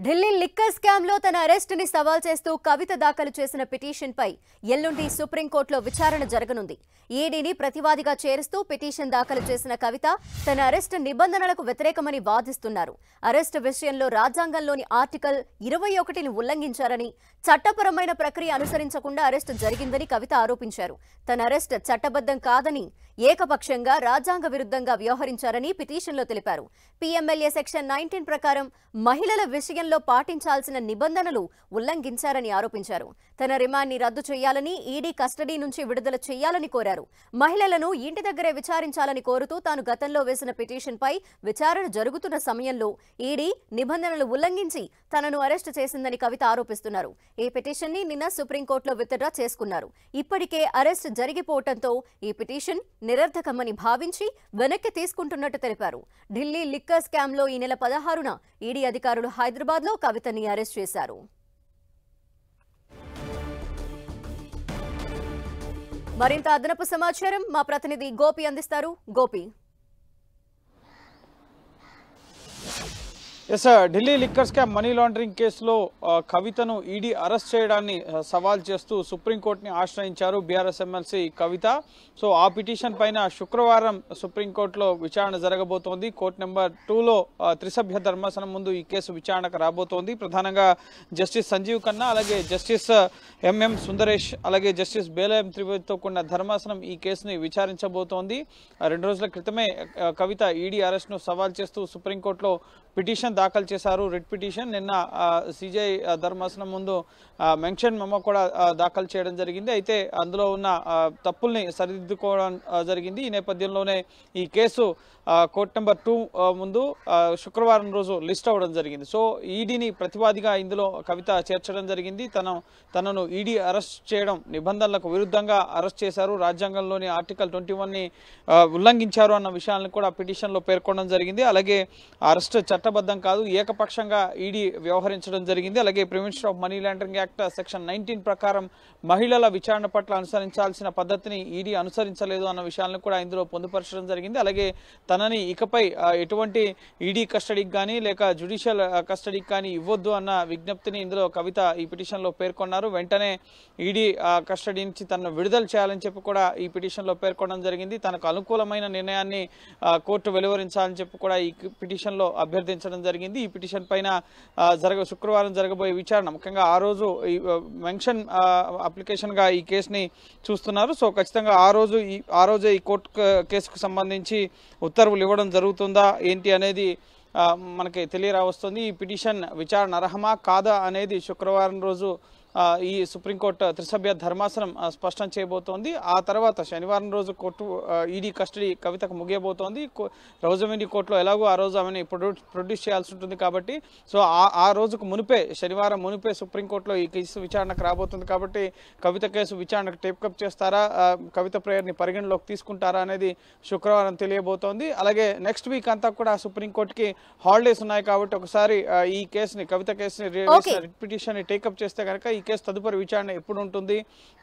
Delhi liquor scam లో తన arrest ని సవాల్ చేస్తూ కవిత దాఖలు చేసిన పిటిషన్ పై ఎల్లుండి సుప్రీంకోర్టులో విచారణ జరగనుంది. ఈడీని ప్రతివాదిగా చేరుస్తూ పిటిషన్ దాఖలు చేసిన కవిత తన అరెస్ట్ నిబంధనలకు వ్యతిరేకమని వాదిస్తున్నారు. అరెస్ట్ విషయంలో రాజ్యాంగంలోని ఆర్టికల్ 21ని ఉల్లంఘించారని, చట్టపరమైన ప్రక్రియ అనుసరించకుండా అరెస్ట్ జరిగిందని కవిత ఆరోపించారు. తన అరెస్ట్ చట్టబద్ధం కాదని, ఏకపక్షంగా రాజ్యాంగ విరుద్ధంగా వ్యవహరించారని పిటిషన్లో తెలిపారు. పీఎంఎల్ఏ సెక్షన్ 19 ప్రకారం మహిళల విషయంలో పాటించాల్సిన నిబంధనలు ఉల్లంఘించారని ఆరోపించారు. తన రిమాండ్ని రద్దు చేయాలని, ఈడీ కస్టడీ నుంచి విడుదల చేయాలని కోరారు. మహిళలను ఇంటి దగ్గరే విచారించాలని కోరుతూ తాను గతంలో వేసిన పిటిషన్పై విచారణ జరుగుతున్న సమయంలో ఈడీ నిబంధనలు ఉల్లంఘించి తనను అరెస్టు చేసిందని కవిత ఆరోపిస్తున్నారు. ఈ పిటిషన్ని నిన్న సుప్రీంకోర్టులో విత్డ్రా చేసుకున్నారు. ఇప్పటికే అరెస్ట్ జరిగిపోవడంతో ఈ పిటిషన్ నిరర్థకమని భావించి వెనక్కి తీసుకుంటున్నట్టు తెలిపారు. ఢిల్లీ లిక్కర్ స్కామ్ లో ఈ నెల 16న ఈడీ అధికారులు హైదరాబాద్ లో కవితని అరెస్ట్ చేశారు. మరింత అదనపు సమాచారం మా ప్రతినిధి గోపి అందిస్తారు. Gopi. Delhi liquor scam money laundering కేసులో కవితను ఈడీ అరెస్ట్ చేయడాన్ని సవాల్ చేస్తూ సుప్రీంకోర్టుని ఆశ్రయించారు బీఆర్ఎస్ ఎమ్మెల్సీ కవిత. సో ఆ పిటిషన్ పైన శుక్రవారం సుప్రీంకోర్టులో విచారణ జరగబోతోంది. కోర్టు నెంబర్ 2లో త్రిసభ్య ధర్మాసనం ముందు ఈ కేసు విచారణకు రాబోతోంది. ప్రధానంగా జస్టిస్ సంజీవ్ ఖన్నా, అలాగే జస్టిస్ ఎంఎం సుందరేష్, అలాగే జస్టిస్ బేలయం త్రివేదితో కూడిన ధర్మాసనం ఈ కేసుని విచారించబోతోంది. 2 రోజుల క్రితమే కవిత ఈడీ అరెస్ట్ను సవాల్ చేస్తూ సుప్రీంకోర్టులో పిటిషన్ దాఖలు చేశారు. రిట్ పిటిషన్ నిన్న సిజేఐ ధర్మాసనం ముందు మెన్షన్ మెమో కూడా దాఖలు చేయడం జరిగింది. అయితే అందులో ఉన్న తప్పుల్ని సరిదిద్దుకోవడం జరిగింది. ఈ నేపథ్యంలోనే ఈ కేసు కోర్టు నెంబర్ 2 ముందు శుక్రవారం రోజు లిస్ట్ అవ్వడం జరిగింది. సో ఈడీని ప్రతివాదిగా ఇందులో కవిత చేర్చడం జరిగింది. తనను ఈడీ అరెస్ట్ చేయడం నిబంధనలకు విరుద్ధంగా అరెస్ట్ చేశారు, రాజ్యాంగంలోని ఆర్టికల్ 21ని ఉల్లంఘించారు అన్న విషయాలను కూడా పిటిషన్లో పేర్కొనడం జరిగింది. అలాగే అరెస్ట్ చట్టబద్ధం కాదు, ఏకపక్షంగా ఈడీ వ్యవహరించడం జరిగింది. అలాగే prevention of money laundering act section 19 ప్రకారం మహిళల విచారణ పట్ల అనుసరించాల్సిన పద్ధతిని ఈడీ అనుసరించలేదు అన్న విషయాలను కూడా ఇందులో పొందుపరచడం జరిగింది. అలాగే తనని ఇకపై ఎటువంటి ఈడీ కస్టడీకి కానీ లేక జ్యుడిషియల్ కస్టడీకి కానీ ఇవ్వద్దు అన్న విజ్ఞప్తిని ఇందులో కవిత ఈ పిటిషన్లో పేర్కొన్నారు. వెంటనే ఈడీ కస్టడీ నుంచి తనను విడుదల చేయాలని చెప్పి కూడా ఈ పిటిషన్లో పేర్కొనడం జరిగింది. తనకు అనుకూలమైన నిర్ణయాన్ని కోర్టు వెలువరించాలని చెప్పి కూడా ఈ పిటిషన్లో అభ్యర్థించడం జరిగింది. ఈ పిటిషన్ పైన శుక్రవారం జరగబోయే విచారణ, ముఖ్యంగా ఆ రోజు మెన్షన్ అప్లికేషన్గా ఈ కేసుని చూస్తున్నారు. సో ఖచ్చితంగా ఆ రోజే ఈ కోర్టు కేసుకు సంబంధించి ఉత్తర్వులు ఇవ్వడం జరుగుతుందా ఏంటి అనేది మనకి తెలియరావస్తుంది. ఈ పిటిషన్ విచారణ అర్హమా కాదా అనేది శుక్రవారం రోజు ఈ సుప్రీంకోర్టు త్రిసభ్య ధర్మాసనం స్పష్టం చేయబోతోంది. ఆ తర్వాత శనివారం రోజు కోర్టు ఈడీ కస్టడీ కవితకు ముగియబోతోంది. రోజుమిని కోర్టులో ఎలాగో ఆ రోజు ఆమెను ప్రొడ్యూస్ చేయాల్సి ఉంటుంది కాబట్టి సో ఆ రోజుకు మునిపే, శనివారం మునిపే సుప్రీంకోర్టులో ఈ కేసు విచారణకు రాబోతుంది. కాబట్టి కవిత కేసు విచారణకు టేకప్ చేస్తారా, కవిత ప్రేయర్ని పరిగణలోకి తీసుకుంటారా అనేది శుక్రవారం తెలియబోతోంది. అలాగే నెక్స్ట్ వీక్ అంతా కూడా సుప్రీంకోర్టుకి హాలిడేస్ ఉన్నాయి కాబట్టి ఒకసారి ఈ కేసుని, కవిత కేసుని రిట్ పిటిషన్ని టేకప్ చేస్తే కనుక ఈ కేసు తదుపరి విచారణ ఎప్పుడు ఉంటుంది,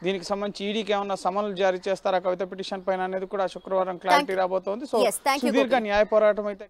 దీనికి సంబంధించి ఈడీకి ఏమన్నా సమన్లు జారీ చేస్తారా కవిత పిటిషన్ పైన అనేది కూడా శుక్రవారం క్లారిటీ రాబోతోంది. సో సుదీర్ఘ న్యాయ పోరాటం అయితే